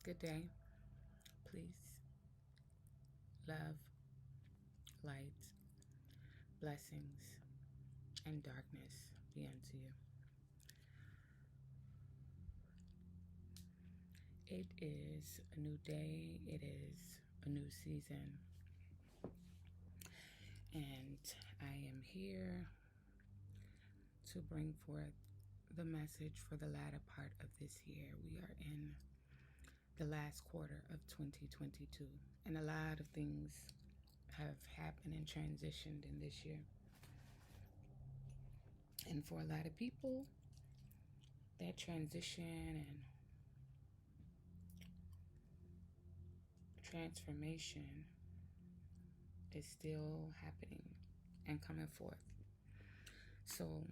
Good day. Peace, love, light, blessings, and darkness be unto you. It is a new day. It is a new season. And I am here to bring forth the message for the latter part of this year. We are in the last quarter of 2022, and a lot of things have happened and transitioned in this year. And for a lot of people, that transition and transformation is still happening and coming forth. So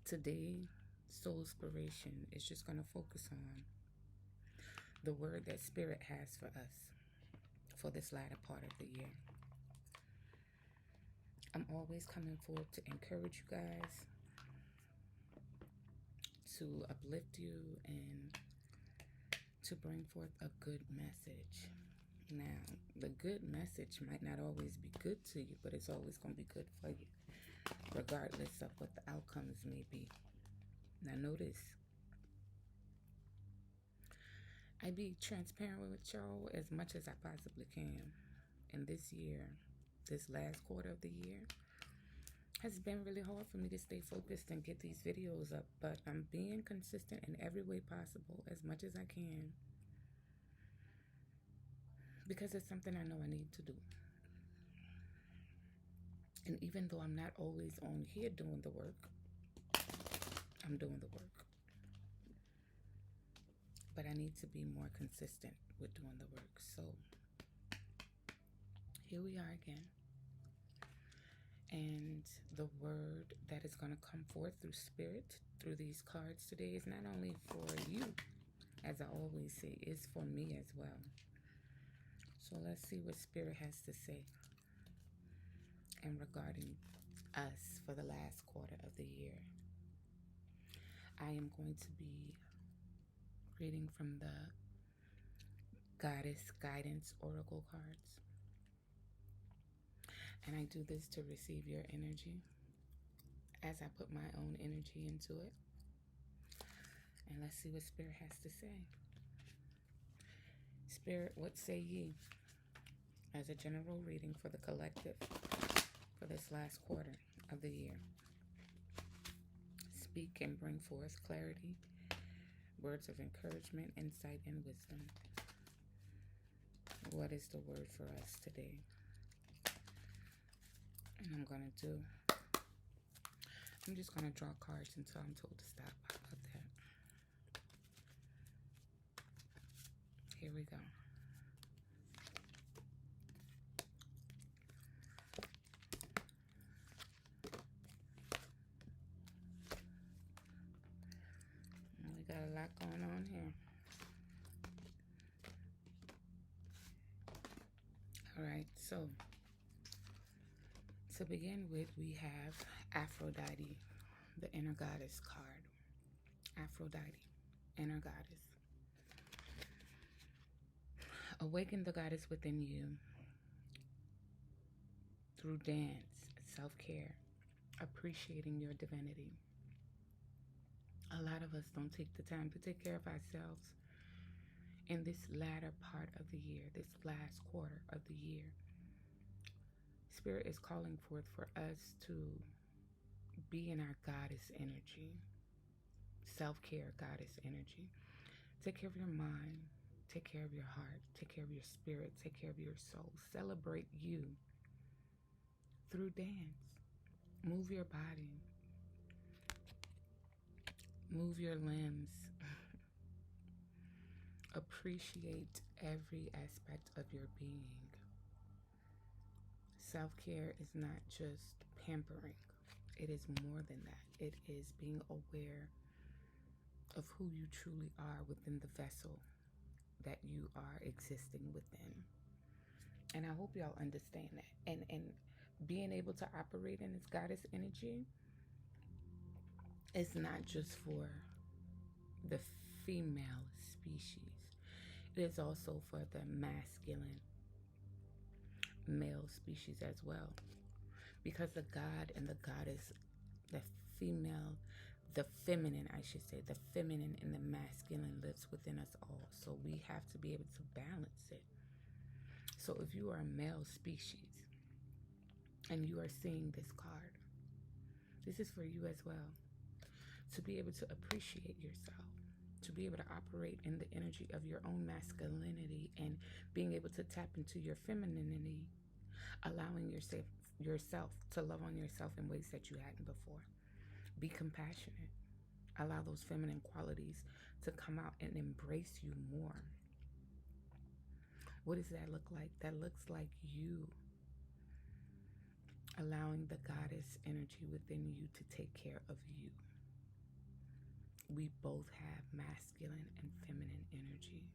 today, Soul Inspiration is just going to focus on the word that Spirit has for us for this latter part of the year. I'm always coming forward to encourage you guys, to uplift you, and to bring forth a good message. Now, the good message might not always be good to you, but it's always going to be good for you, regardless of what the outcomes may be. Now, notice, I be transparent with y'all as much as I possibly can. And this year, this last quarter of the year, has been really hard for me to stay focused and get these videos up, but I'm being consistent in every way possible as much as I can, because it's something I know I need to do. And even though I'm not always on here doing the work, I'm doing the work. But I need to be more consistent with doing the work. So here we are again. And the word that is going to come forth through Spirit, through these cards today, is not only for you, as I always say, it's for me as well. So let's see what Spirit has to say and regarding us for the last quarter of the year. I am going to be reading from the Goddess Guidance Oracle cards. And I do this to receive your energy as I put my own energy into it. And let's see what Spirit has to say. Spirit, what say ye? As a general reading for the collective for this last quarter of the year. Speak and bring forth clarity, words of encouragement, insight, and wisdom. What is the word for us today? And I'm just going to draw cards until I'm told to stop. How about that? Here we go. We got a lot going on here. All right, so to begin with, we have Aphrodite, the inner goddess card. Aphrodite, inner goddess. Awaken the goddess within you through dance, self-care, appreciating your divinity. A lot of us don't take the time to take care of ourselves in this latter part of the year, this last quarter of the year. Spirit is calling forth for us to be in our goddess energy, self-care goddess energy. Take care of your mind, take care of your heart, take care of your spirit, take care of your soul. Celebrate you through dance. Move your body. Move your limbs. Appreciate every aspect of your being. Self-care is not just pampering. It is more than that. It is being aware of who you truly are within the vessel that you are existing within. And I hope y'all understand that. And being able to operate in this goddess energy is not just for the female species. it is also for the masculine male species as well. Because the god and the goddess, the female, the feminine, I should say, the feminine and the masculine lives within us all. So we have to be able to balance it. So if you are a male species and you are seeing this card, this is for you as well. To be able to appreciate yourself, to be able to operate in the energy of your own masculinity and being able to tap into your femininity, allowing yourself to love on yourself in ways that you hadn't before. Be compassionate. Allow those feminine qualities to come out and embrace you more. What does that look like? That looks like you allowing the goddess energy within you to take care of you. We both have masculine and feminine energy.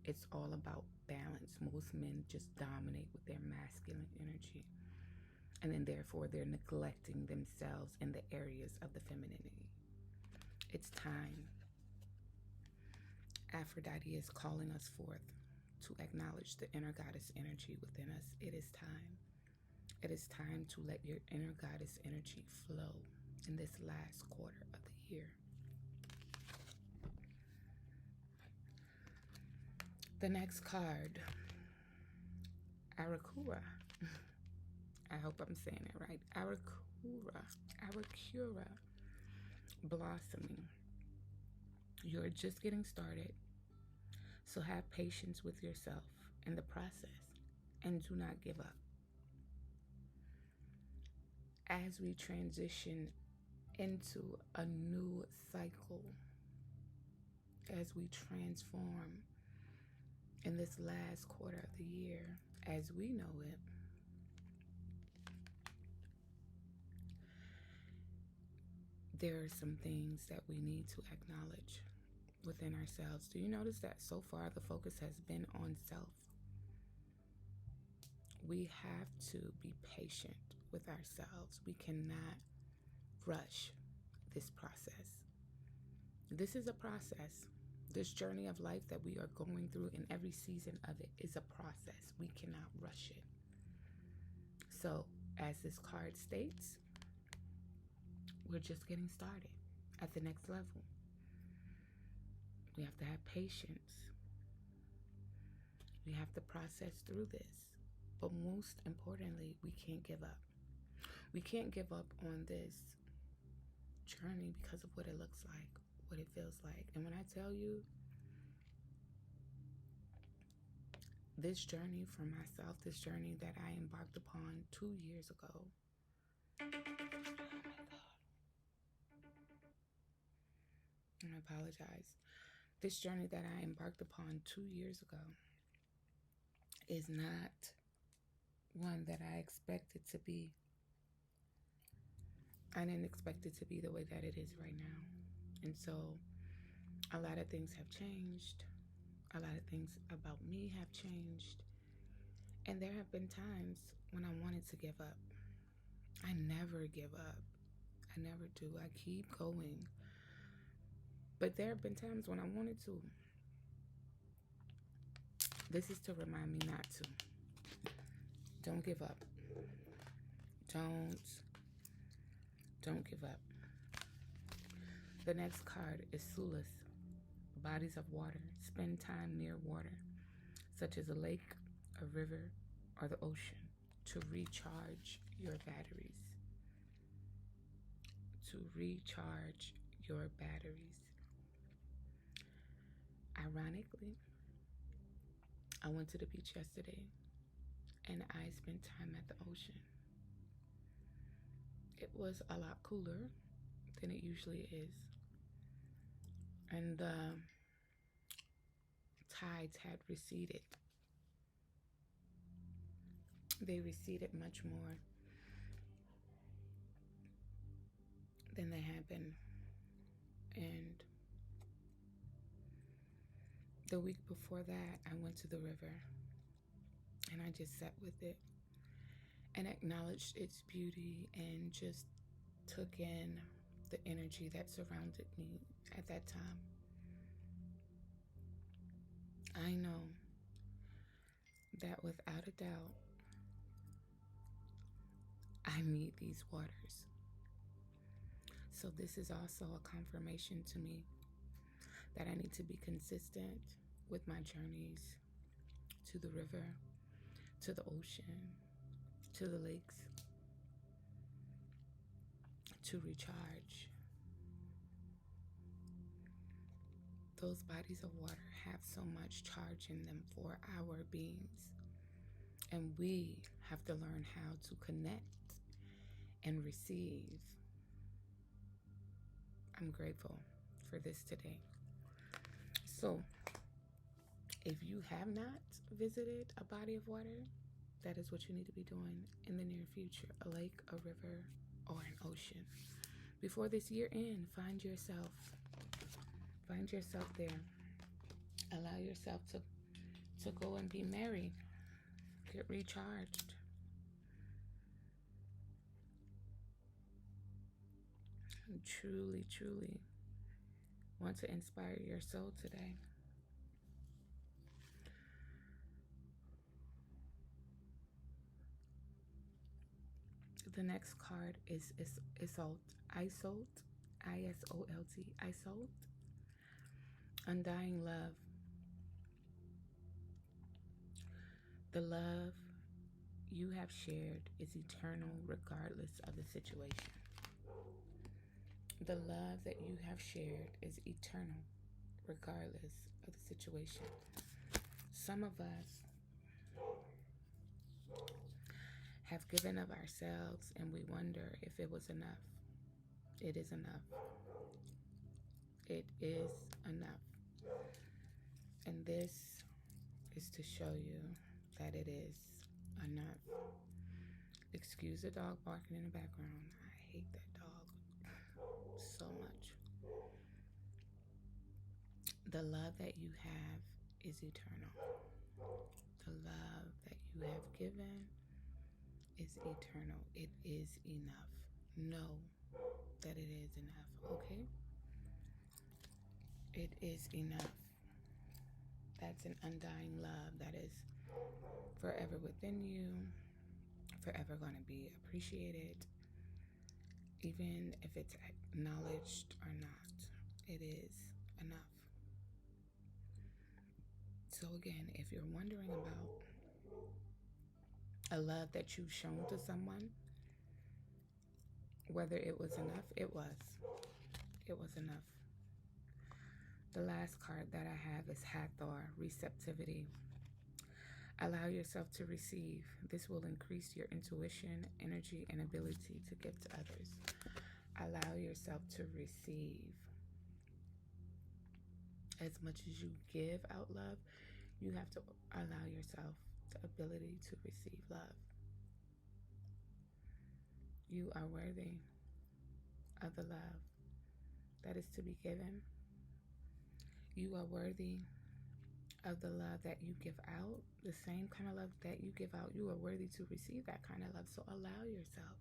It's all about balance. Most men just dominate with their masculine energy. And then therefore they're neglecting themselves in the areas of the femininity. It's time. Aphrodite is calling us forth to acknowledge the inner goddess energy within us. It is time. It is time to let your inner goddess energy flow in this last quarter of the year. The next card, Arakura. I hope I'm saying it right. Arakura. Blossoming. You're just getting started. So have patience with yourself in the process and do not give up. As we transition into a new cycle, as we transform in this last quarter of the year, as we know it, there are some things that we need to acknowledge within ourselves. Do you notice that so far the focus has been on self? We have to be patient with ourselves. We cannot rush this process. This is a process. This journey of life that we are going through in every season of it is a process. We cannot rush it. So, as this card states, we're just getting started at the next level. We have to have patience. We have to process through this. But most importantly, we can't give up. We can't give up on this journey because of what it looks like, what it feels like. And when I tell you, this journey for myself, this journey that I embarked upon 2 years ago. Oh my God. I apologize. This journey that I embarked upon 2 years ago is not one that I expected to be. I didn't expect it to be the way that it is right now. And so a lot of things have changed. A lot of things about me have changed. And there have been times when I wanted to give up. I never give up. I never do. I keep going. But there have been times when I wanted to. This is to remind me not to. Don't give up. Don't give up. The next card is Sulis. Bodies of water. Spend time near water, such as a lake, a river, or the ocean, to recharge your batteries. To recharge your batteries. Ironically, I went to the beach yesterday and I spent time at the ocean. It was a lot cooler than it usually is. And the tides had receded. They receded much more than they had been. And the week before that, I went to the river and I just sat with it and acknowledged its beauty and just took in the energy that surrounded me at that time. I know that without a doubt, I need these waters. So, this is also a confirmation to me that I need to be consistent with my journeys to the river, to the ocean, to the lakes, to recharge. Those bodies of water have so much charge in them for our beings, and we have to learn how to connect and receive. I'm grateful for this today. So, if you have not visited a body of water, that is what you need to be doing in the near future: a lake, a river, or an ocean. Before this year ends, find yourself there. Allow yourself to go and be merry, get recharged. And truly, truly want to inspire your soul today. The next card is Isolt. Isolt. Isolt. Isolt. Undying love. The love you have shared is eternal regardless of the situation. The love that you have shared is eternal regardless of the situation. Some of us have given of ourselves and we wonder if it was enough. It is enough. It is enough. And this is to show you that it is enough. Excuse the dog barking in the background. I hate that dog so much. The love that you have is eternal. The love that you have given is eternal. It is enough. Know that it is enough, okay? It is enough. That's an undying love that is forever within you, forever going to be appreciated, even if it's acknowledged or not. It is enough. So again, if you're wondering about a love that you've shown to someone, whether it was enough, it was. It was enough. The last card that I have is Hathor, receptivity. Allow yourself to receive. This will increase your intuition, energy, and ability to give to others. Allow yourself to receive. As much as you give out love, you have to allow yourself the ability to receive love. You are worthy of the love that is to be given. You are worthy of the love that you give out, the same kind of love that you give out. You are worthy to receive that kind of love. So allow yourself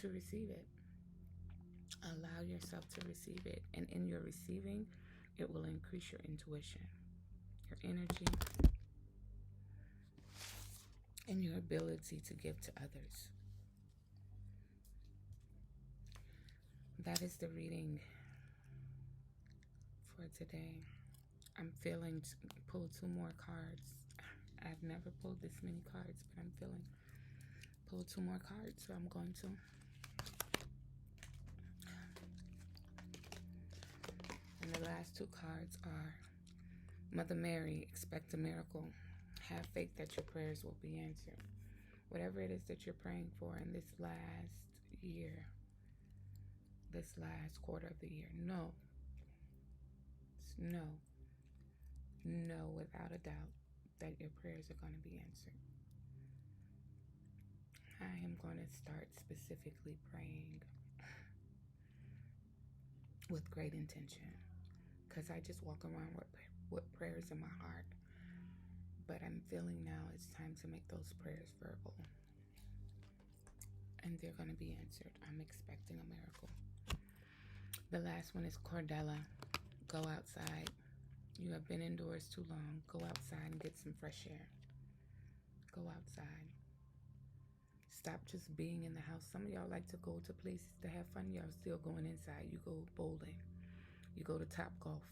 to receive it. Allow yourself to receive it. And in your receiving, it will increase your intuition, your energy, and your ability to give to others. That is the reading for today. I'm feeling pull 2 more cards. I've never pulled this many cards, but I'm feeling pull 2 more cards, so I'm going to. And the last 2 cards are Mother Mary, expect a miracle. Have faith that your prayers will be answered. Whatever it is that you're praying for in this last year, this last quarter of the year, know without a doubt that your prayers are going to be answered. I am going to start specifically praying with great intention, because I just walk around with prayers in my heart. But I'm feeling now it's time to make those prayers verbal. And they're going to be answered. I'm expecting a miracle. The last one is Cordella. Go outside. You have been indoors too long. Go outside and get some fresh air. Go outside. Stop just being in the house. Some of y'all like to go to places to have fun. Y'all still going inside. You go bowling. You go to Top Golf.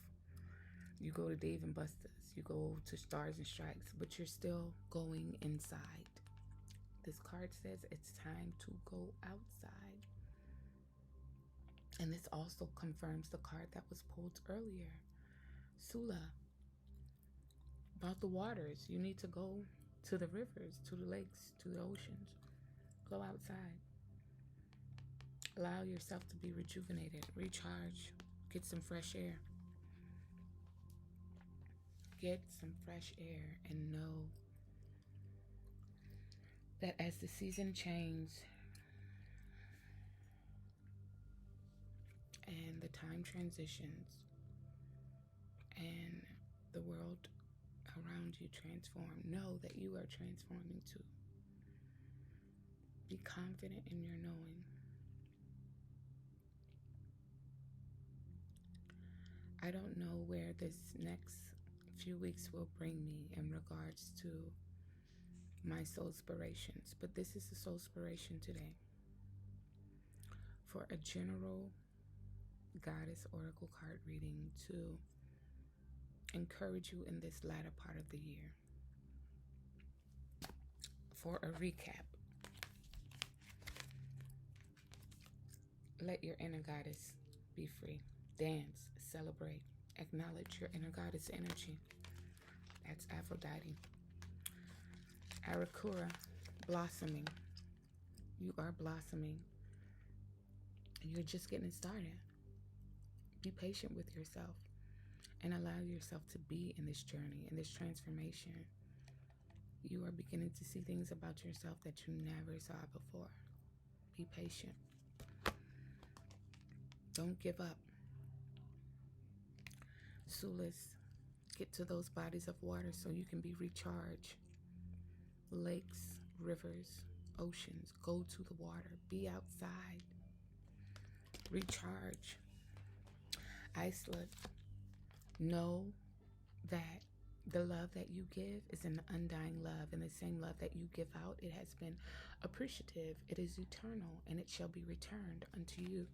You go to Dave and Buster's. You go to Stars and Stripes. But you're still going inside. This card says it's time to go outside. And this also confirms the card that was pulled earlier. Sula. About the waters. You need to go to the rivers, to the lakes, to the oceans. Go outside. Allow yourself to be rejuvenated. Recharge. Get some fresh air. Get some fresh air and know that as the season changes and the time transitions and the world around you transform, know that you are transforming too. Be confident in your knowing. I don't know where this next few weeks will bring me in regards to my soulspirations, but this is the soulspiration today for a general goddess oracle card reading to encourage you in this latter part of the year. For a recap, let your inner goddess be free. Dance, celebrate, acknowledge your inner goddess energy. That's Aphrodite. Arakura, blossoming. You are blossoming. You're just getting started. Be patient with yourself and allow yourself to be in this journey, in this transformation. You are beginning to see things about yourself that you never saw before. Be patient. Don't give up. Sulis, get to those bodies of water so you can be recharged. Lakes, rivers, oceans, go to the water. Be outside. Recharge. Iceland, know that the love that you give is an undying love, and the same love that you give out, it has been appreciative, it is eternal, and it shall be returned unto you.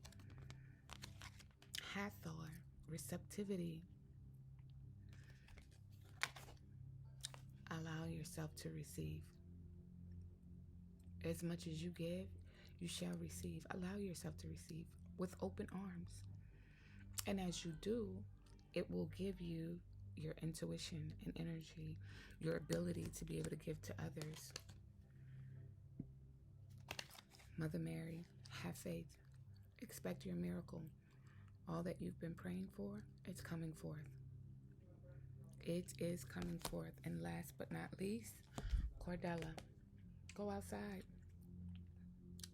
Hathor, receptivity. Allow yourself to receive. As much as you give, you shall receive. Allow yourself to receive with open arms. And as you do, it will give you your intuition and energy, your ability to be able to give to others. Mother Mary, have faith. Expect your miracle. All that you've been praying for, it's coming forth. It is coming forth. And last but not least, Cordella, go outside.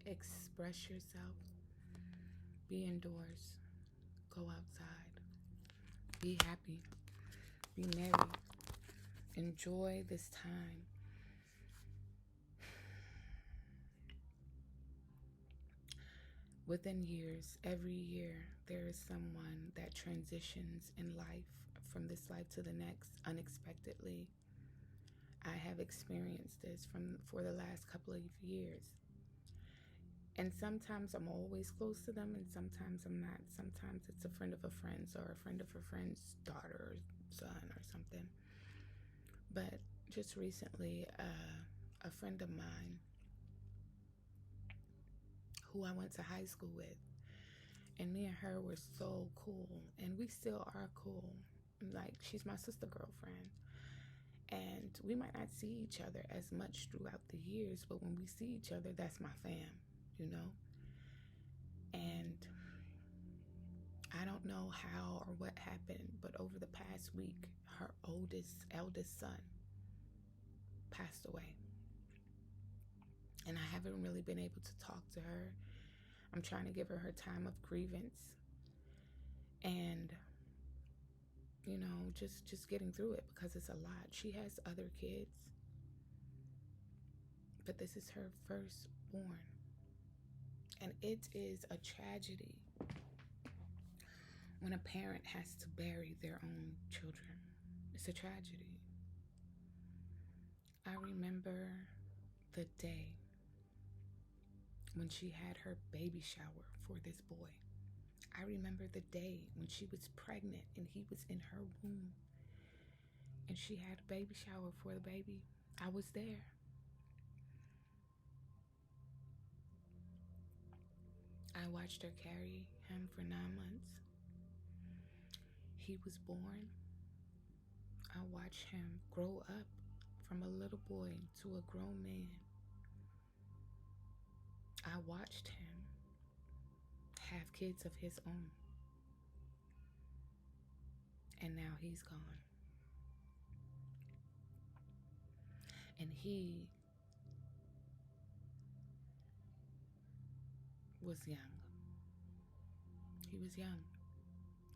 Express yourself. Be indoors. Go outside. Be happy. Be merry. Enjoy this time. Within years, every year, there is someone that transitions in life from this life to the next unexpectedly. I have experienced this for the last couple of years. And sometimes I'm always close to them, and sometimes I'm not. Sometimes it's a friend of a friend's or a friend of a friend's daughter or son or something. But just recently, a friend of mine who I went to high school with, and me and her were so cool, and we still are cool. Like, she's my sister girlfriend. And we might not see each other as much throughout the years, but when we see each other, that's my fam, you know? And I don't know how or what happened, but over the past week, her eldest son passed away. And I haven't really been able to talk to her. I'm trying to give her her time of grievance. And you know, just getting through it because it's a lot. She has other kids, but this is her firstborn. And it is a tragedy when a parent has to bury their own children. It's a tragedy. I remember the day when she had her baby shower for this boy. I remember the day when she was pregnant and he was in her womb and she had a baby shower for the baby. I was there. I watched her carry him for 9 months. He was born. I watched him grow up from a little boy to a grown man. I watched him have kids of his own. And now he's gone. And he was young. He was young.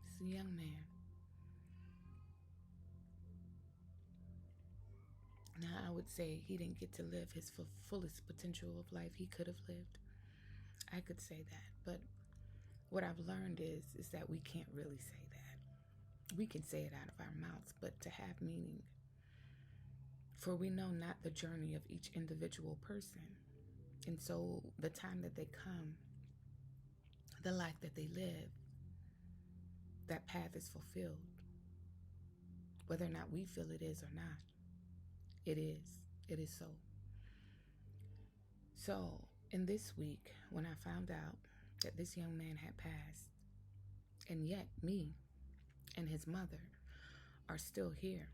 He's a young man. Now, I would say he didn't get to live his fullest potential of life he could have lived. I could say that. But what I've learned is that we can't really say that. We can say it out of our mouths, but to have meaning. For we know not the journey of each individual person. And so the time that they come, the life that they live, that path is fulfilled. Whether or not we feel it is or not. It is. It is so. So, in this week, when I found out that this young man had passed, and yet me and his mother are still here,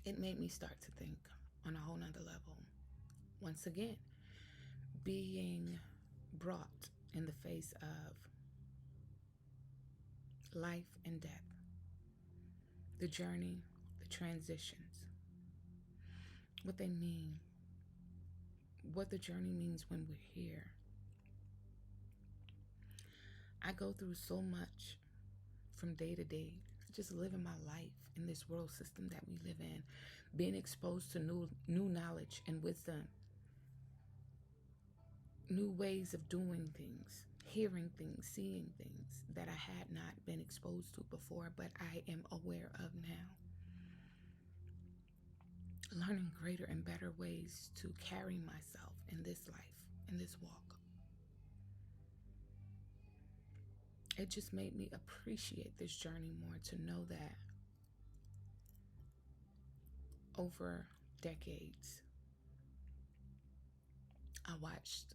it made me start to think on a whole nother level. Once again, being brought in the face of life and death, the journey, the transitions, what they mean, what the journey means when we're here. I go through so much from day to day, just living my life in this world system that we live in, being exposed to new knowledge and wisdom, new ways of doing things, hearing things, seeing things that I had not been exposed to before, but I am aware of now. Learning greater and better ways to carry myself in this life, in this walk. It just made me appreciate this journey more, to know that over decades, I watched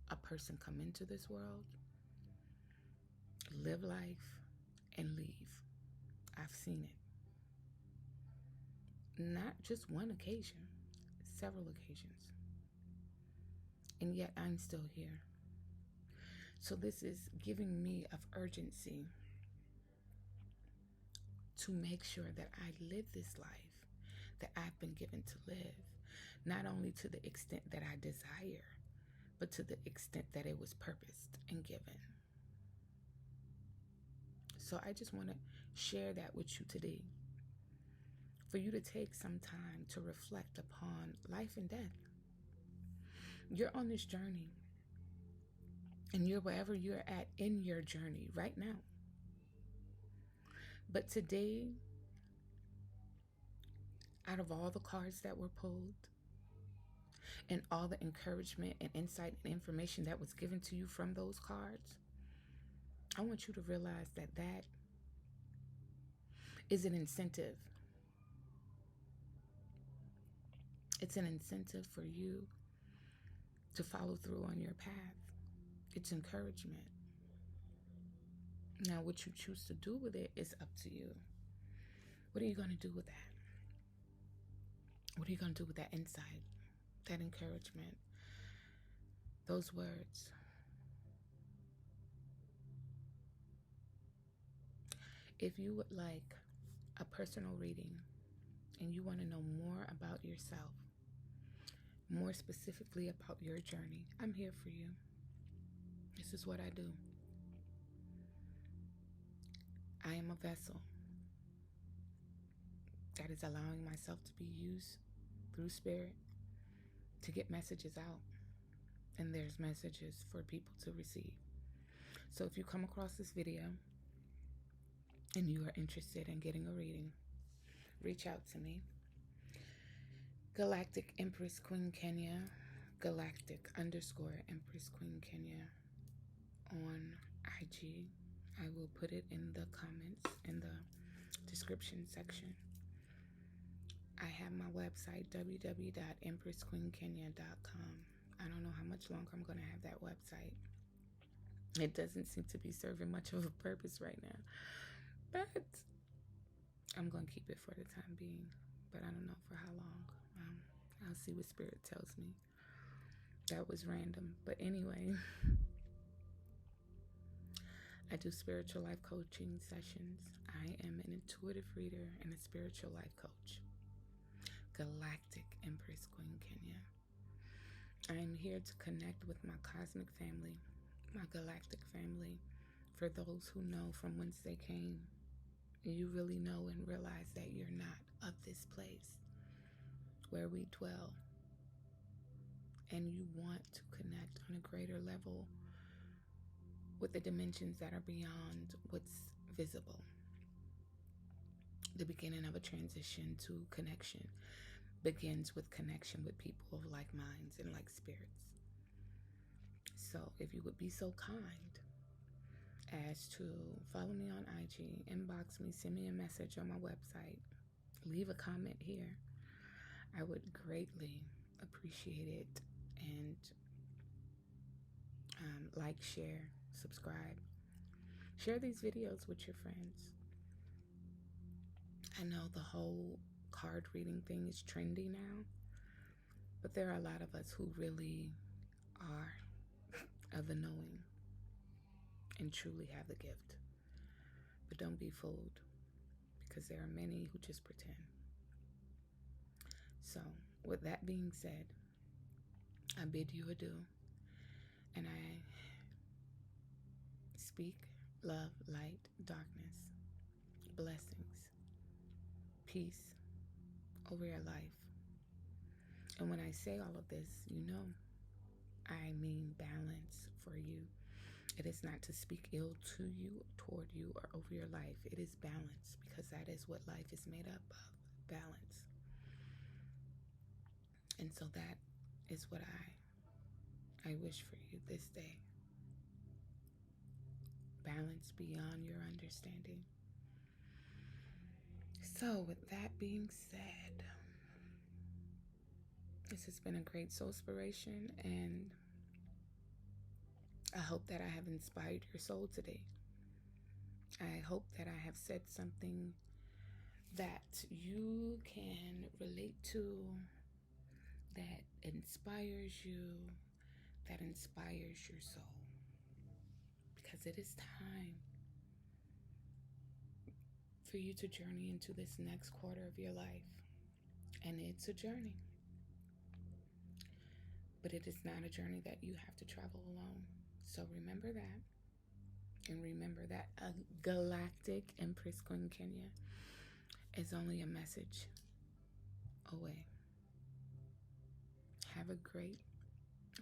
a person come into this world, live life, and leave. I've seen it. Not just one occasion, several occasions. And yet I'm still here. So this is giving me of urgency to make sure that I live this life that I've been given to live, not only to the extent that I desire, but to the extent that it was purposed and given. So I just want to share that with you today, for you to take some time to reflect upon life and death. You're on this journey, and you're wherever you're at in your journey right now. But today, out of all the cards that were pulled, and all the encouragement and insight and information that was given to you from those cards, I want you to realize that that is an incentive. It's an incentive for you to follow through on your path. It's encouragement. Now, what you choose to do with it is up to you. What are you going to do with that? What are you going to do with that insight, that encouragement, those words? If you would like a personal reading and you want to know more about yourself, more specifically about your journey, I'm here for you. This is what I do. I am a vessel that is allowing myself to be used through spirit to get messages out. And there's messages for people to receive. So if you come across this video and you are interested in getting a reading, reach out to me. Galactic Empress Queen Kenya, Galactic _ Empress Queen Kenya on IG. I will put it in the comments in the description section. I have my website, www.empressqueenkenya.com. I don't know how much longer I'm going to have that website. It doesn't seem to be serving much of a purpose right now, but I'm going to keep it for the time being. But I don't know for how long. I'll see what Spirit tells me. That was random. But anyway, I do spiritual life coaching sessions. I am an intuitive reader and a spiritual life coach. Galactic Empress Queen Kenya. I am here to connect with my cosmic family, my galactic family. For those who know from whence they came, you really know and realize that you're not of this place where we dwell, and you want to connect on a greater level with the dimensions that are beyond what's visible. The beginning of a transition to connection begins with connection with people of like minds and like spirits. So if you would be so kind as to follow me on IG, inbox me, send me a message on my website, leave a comment here, I would greatly appreciate it. And like, share, subscribe, share these videos with your friends. I know the whole card reading thing is trendy now, but there are a lot of us who really are of the knowing and truly have the gift. But don't be fooled, because there are many who just pretend. So with that being said, I bid you adieu, and I speak love, light, darkness, blessings, peace over your life. And when I say all of this, you know, I mean balance for you. It is not to speak ill to you, toward you, or over your life. It is balance, because that is what life is made up of, balance. And so that is what I wish for you this day. Balance beyond your understanding. So with that being said, this has been a great soul inspiration, and I hope that I have inspired your soul today. I hope that I have said something that you can relate to, that inspires you, that inspires your soul. Because it is time for you to journey into this next quarter of your life. And it's a journey. But it is not a journey that you have to travel alone. So remember that. And remember that a Galactic Empress Queen Kenya is only a message away. Have a great,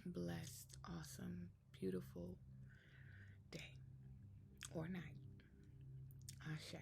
blessed, awesome, beautiful day or night. Ashe.